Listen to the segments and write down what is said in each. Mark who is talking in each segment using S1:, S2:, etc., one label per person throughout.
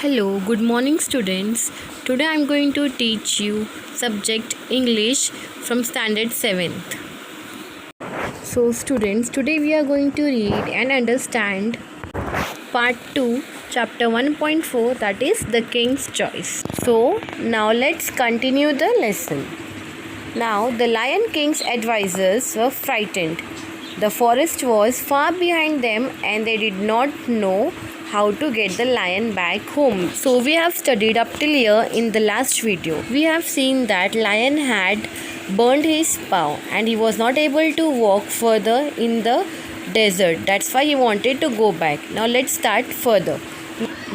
S1: Hello, good morning students. Today I am going to teach you subject English from standard 7th. So students, today we are going to read and understand part 2 chapter 1.4, that is the King's Choice. So now let's continue the lesson. Now the Lion King's advisors were frightened. The forest was far behind them and they did not know how to get the lion back home. So we have studied up till here in the last video. We have seen that lion had burned his paw and he was not able to walk further in the desert. That's why he wanted to go back. Now let's start further.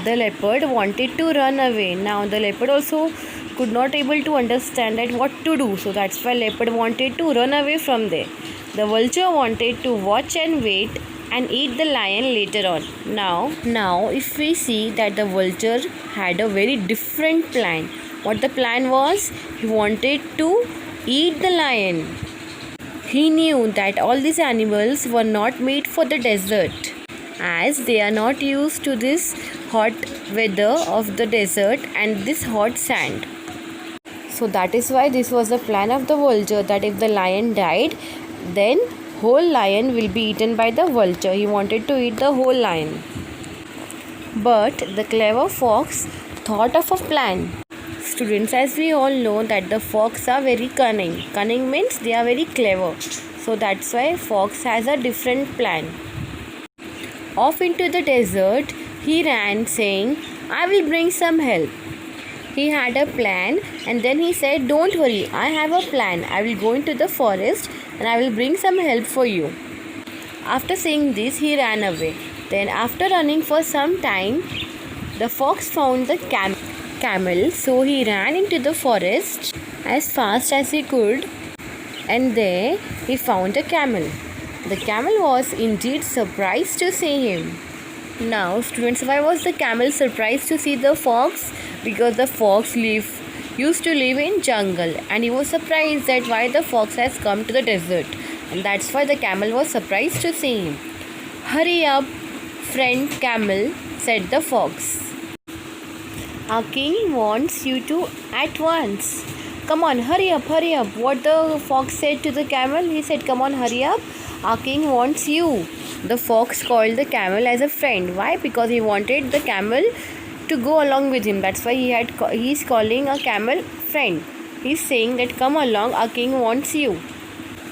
S1: The leopard wanted to run away. Now the leopard also could not able to understand that what to do. So that's why leopard wanted to run away from there. The vulture wanted to watch and wait and eat the lion later on. Now if we see that the vulture had a very different plan. What the plan was? He wanted to eat the lion. He knew that all these animals were not made for the desert, as they are not used to this hot weather of the desert and this hot sand. So that is why this was the plan of the vulture, that if the lion died, then whole lion will be eaten by the vulture. He wanted to eat the whole lion. But the clever fox thought of a plan. Students, as we all know that the fox are very cunning. Cunning means they are very clever. So that's why fox has a different plan. Off into the desert, he ran saying, "I will bring some help." He had a plan and then he said, "Don't worry, I have a plan. I will go into the forest and I will bring some help for you." After saying this, he ran away. Then after running for some time, the fox found the camel. So he ran into the forest as fast as he could and there he found a camel. The camel was indeed surprised to see him. Now students, why was the camel surprised to see the fox? Because the fox used to live in jungle and he was surprised that why the fox has come to the desert, and that's why the camel was surprised to see him. "Hurry up, friend camel," said the fox. "Our king wants you to at once. Come on, hurry up, hurry up." What the fox said to the camel? He said, "Come on, hurry up. Our king wants you." The fox called the camel as a friend. Why? Because he wanted the camel to go along with him. That's why he's calling a camel friend. He's saying that come along, our king wants you.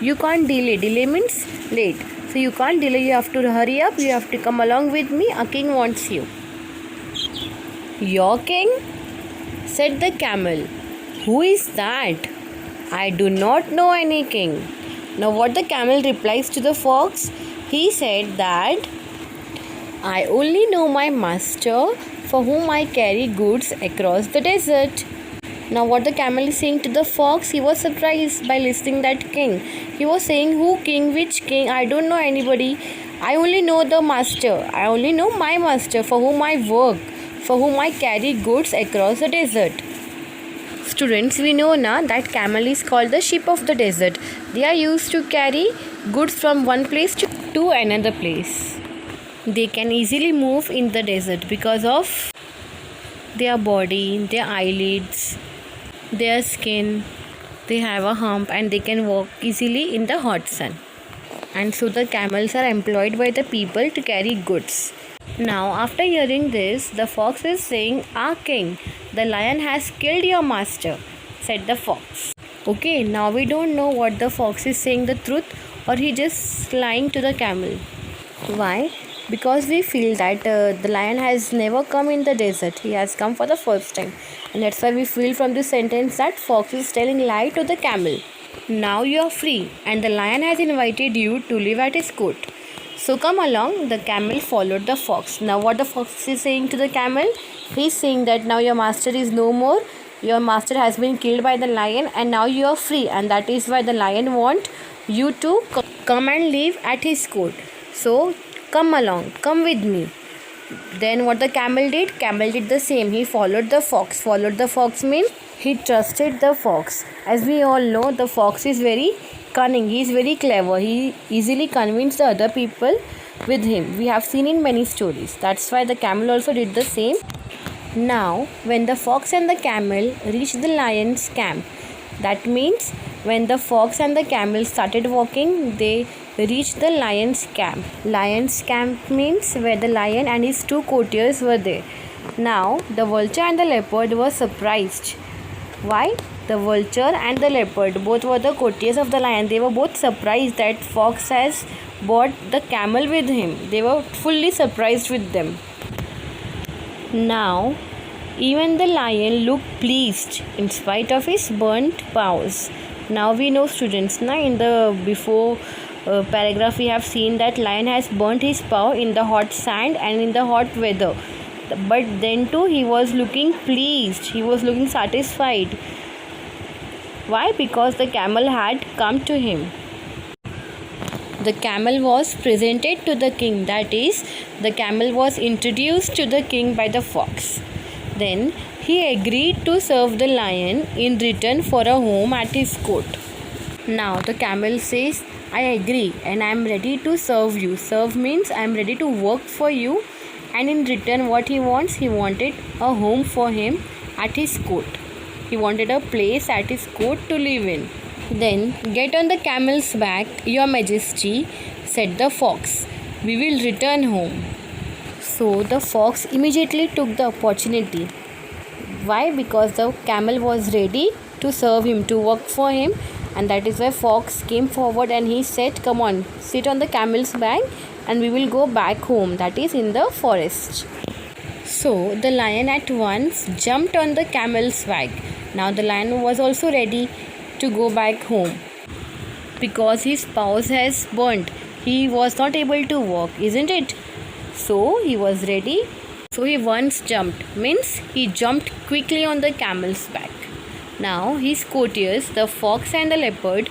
S1: You can't delay. Delay means late. So you can't delay. You have to hurry up. You have to come along with me. Our king wants you. "Your king?" said the camel. "Who is that? I do not know any king." Now what the camel replies to the fox? He said that, "I only know my master, for whom I carry goods across the desert." Now what the camel is saying to the fox? He was surprised by listening that king. He was saying, "Who king? Which king? I don't know anybody. I only know the master. I only know my master, for whom I work, for whom I carry goods across the desert." Students, we know now that camel is called the sheep of the desert. They are used to carry goods from one place to another place. They can easily move in the desert because of their body, their eyelids, their skin. They have a hump and they can walk easily in the hot sun. And so the camels are employed by the people to carry goods. Now after hearing this, the fox is saying, "Our king, the lion has killed your master," said the fox. Okay, now we don't know what the fox is saying the truth or he just lying to the camel. Why? Because we feel that the lion has never come in the desert. He has come for the first time. And that's why we feel from this sentence that fox is telling lie to the camel. Now you are free and the lion has invited you to live at his court. So come along. The camel followed the fox. Now what the fox is saying to the camel? He's saying that now your master is no more. Your master has been killed by the lion and now you are free, and that is why the lion wants you to come and live at his court. So come along, come with me. Then what the camel did? Camel did the same. He followed the fox. Followed the fox means he trusted the fox. As we all know, the fox is very cunning. He is very clever. He easily convinced the other people with him. We have seen in many stories. That's why the camel also did the same. Now, when the fox and the camel reached the lion's camp, that means when the fox and the camel started walking, they reached the lion's camp. Lion's camp means where the lion and his two courtiers were there. Now, the vulture and the leopard were surprised. Why? The vulture and the leopard, both were the courtiers of the lion. They were both surprised that fox has brought the camel with him. They were fully surprised with them. Now, even the lion looked pleased in spite of his burnt paws. Now we know, students, now in the before paragraph we have seen that lion has burnt his paw in the hot sand and in the hot weather. But then too he was looking pleased. He was looking satisfied. Why? Because the camel had come to him. The camel was presented to the king. That is, the camel was introduced to the king by the fox. Then he agreed to serve the lion in return for a home at his court. Now the camel says, I agree and I am ready to serve you. Serve means I am ready to work for you, and in return what he wants? He wanted a home for him at his court. He wanted a place at his court to live in. Then get on the camel's back, your majesty, said the fox. We will return home. So the fox immediately took the opportunity. Why? Because the camel was ready to serve him, to work for him, and that is why fox came forward and he said, come on, sit on the camel's back and we will go back home, that is in the forest. So the lion at once jumped on the camel's back. Now the lion was also ready to go back home because his paws has burnt. He was not able to walk, isn't it? So he was ready. So he once jumped, means he jumped quickly on the camel's back. Now his courtiers, the fox and the leopard,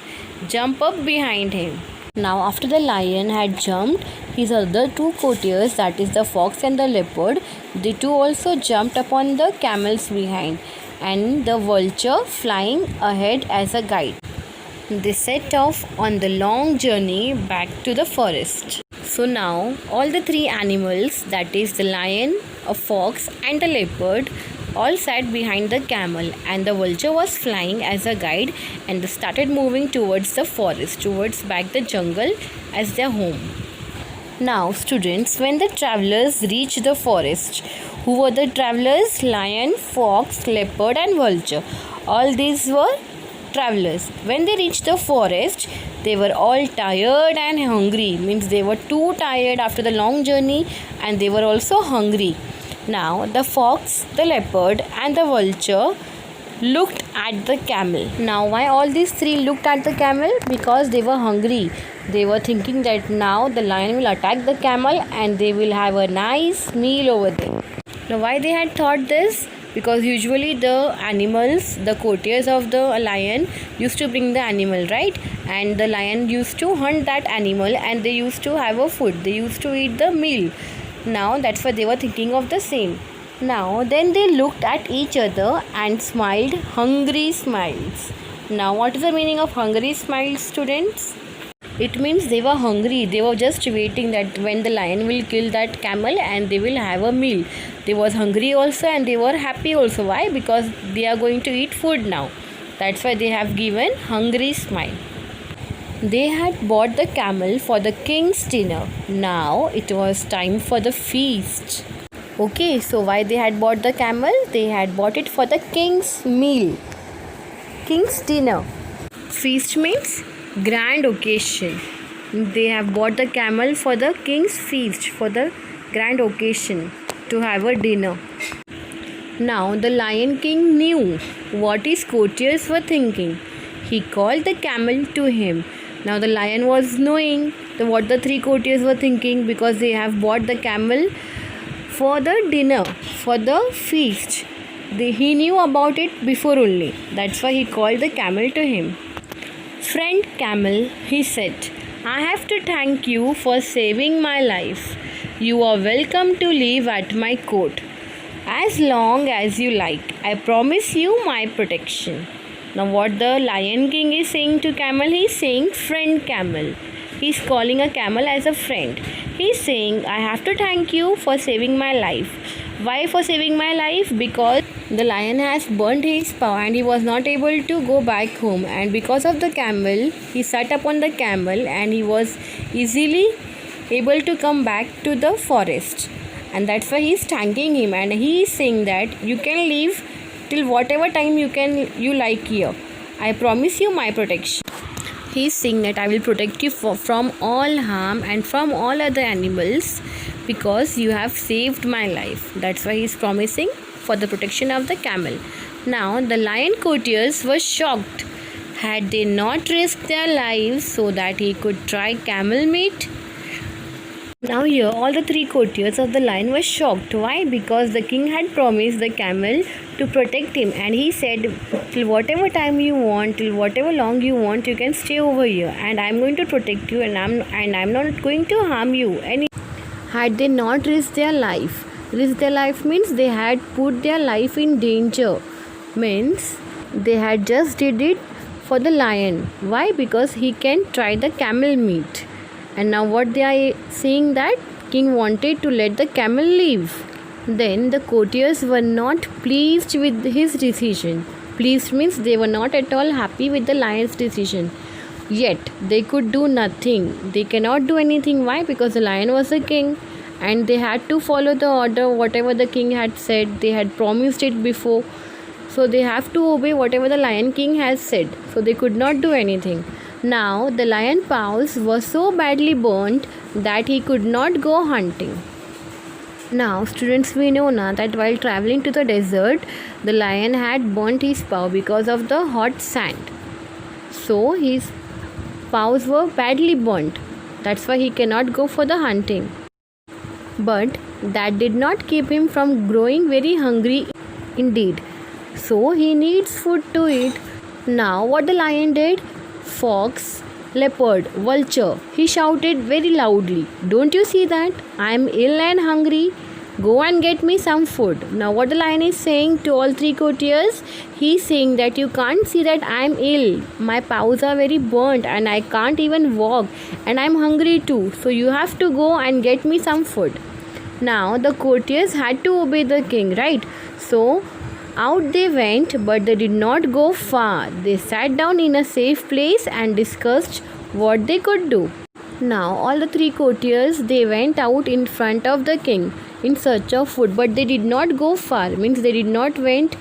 S1: jump up behind him. Now after the lion had jumped, his other two courtiers, that is the fox and the leopard, they too also jumped upon the camels behind, and the vulture flying ahead as a guide. They set off on the long journey back to the forest. So now all the three animals, that is the lion, a fox and the leopard, all sat behind the camel, and the vulture was flying as a guide, and they started moving towards the forest, towards back the jungle as their home. Now students, when the travelers reached the forest, who were the travelers? Lion, fox, leopard and vulture. All these were travelers. When they reached the forest, they were all tired and hungry. Means they were too tired after the long journey, and they were also hungry. Now the fox, the leopard and the vulture looked at the camel. Now why all these three looked at the camel? Because they were hungry. They were thinking that now the lion will attack the camel and they will have a nice meal over there. Now why they had thought this? Because usually the animals, the courtiers of the lion used to bring the animal, right? And the lion used to hunt that animal and they used to have a food. They used to eat the meal. Now that's why they were thinking of the same. Now then they looked at each other and smiled hungry smiles. Now what is the meaning of hungry smiles, students? It means they were hungry. They were just waiting that when the lion will kill that camel and they will have a meal. They was hungry also and they were happy also. Why? Because they are going to eat food now. That's why they have given hungry smile. They had bought the camel for the king's dinner. Now it was time for the feast. Okay, so why they had bought the camel? They had bought it for the king's meal. King's dinner. Feast means grand occasion. They have bought the camel for the king's feast, for the grand occasion, to have a dinner. Now the Lion King knew what his courtiers were thinking. He called the camel to him. Now the lion was knowing what the three courtiers were thinking, because they have bought the camel for the dinner, for the feast. He knew about it before only. That's why he called the camel to him. Friend camel, he said, I have to thank you for saving my life. You are welcome to live at my court as long as you like. I promise you my protection. Now what the Lion King is saying to camel? He is saying, friend camel. He is calling a camel as a friend. He is saying, I have to thank you for saving my life. Why for saving my life? Because the lion has burnt his paw and he was not able to go back home, and because of the camel he sat upon the camel and he was easily able to come back to the forest, and that's why he's thanking him, and he is saying that you can live till whatever time you like here. I promise you my protection. He is saying that I will protect you from all harm and from all other animals because you have saved my life. That's why he is promising for the protection of the camel. Now the lion courtiers were shocked. Had they not risked their lives so that he could try camel meat? Now here all the three courtiers of the lion were shocked. Why? Because the king had promised the camel to protect him, and he said till whatever time you want, till whatever long you want, you can stay over here and I'm going to protect you, and I'm not going to harm you. And had they not risked their life means they had put their life in danger, means they had just did it for the lion. Why? Because he can try the camel meat. And now what they are saying, that king wanted to let the camel live. Then the courtiers were not pleased with his decision. Pleased means they were not at all happy with the lion's decision. Yet they could do nothing. They cannot do anything. Why? Because the lion was the king and they had to follow the order. Whatever the king had said, they had promised it before. So they have to obey whatever the lion king has said. So they could not do anything. Now the lion paws were so badly burnt that he could not go hunting. Now students, we know now that while traveling to the desert, the lion had burnt his paw because of the hot sand. So his paws were badly burnt. That's why he cannot go for the hunting. But that did not keep him from growing very hungry indeed. So he needs food to eat. Now what the lion did? Fox, leopard, vulture, he shouted very loudly, "Don't you see that? I am ill and hungry. Go and get me some food." Now what the lion is saying to all three courtiers? He is saying that you can't see that I am ill. My paws are very burnt and I can't even walk, and I am hungry too. So you have to go and get me some food. Now the courtiers had to obey the king, right? So out they went, but they did not go far. They sat down in a safe place and discussed what they could do. Now all the three courtiers, they went out in front of the king in search of food, but they did not go far, means they did not went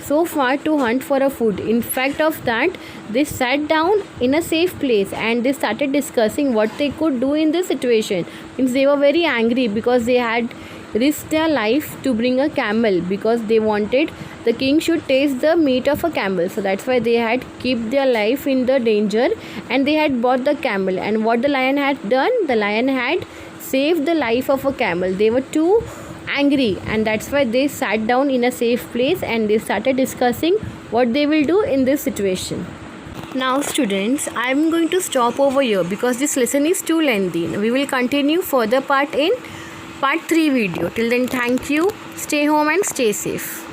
S1: so far to hunt for a food. In fact of that, they sat down in a safe place and they started discussing what they could do in this situation. Means they were very angry because they had risked their life to bring a camel, because they wanted the king should taste the meat of a camel. So that's why they had kept their life in the danger and they had bought the camel. And what the lion had done? The lion had saved the life of a camel. They were too angry, and that's why they sat down in a safe place and they started discussing what they will do in this situation. Now students, I am going to stop over here because this lesson is too lengthy. We will continue further part in part 3 video. Till then, thank you. Stay home and stay safe.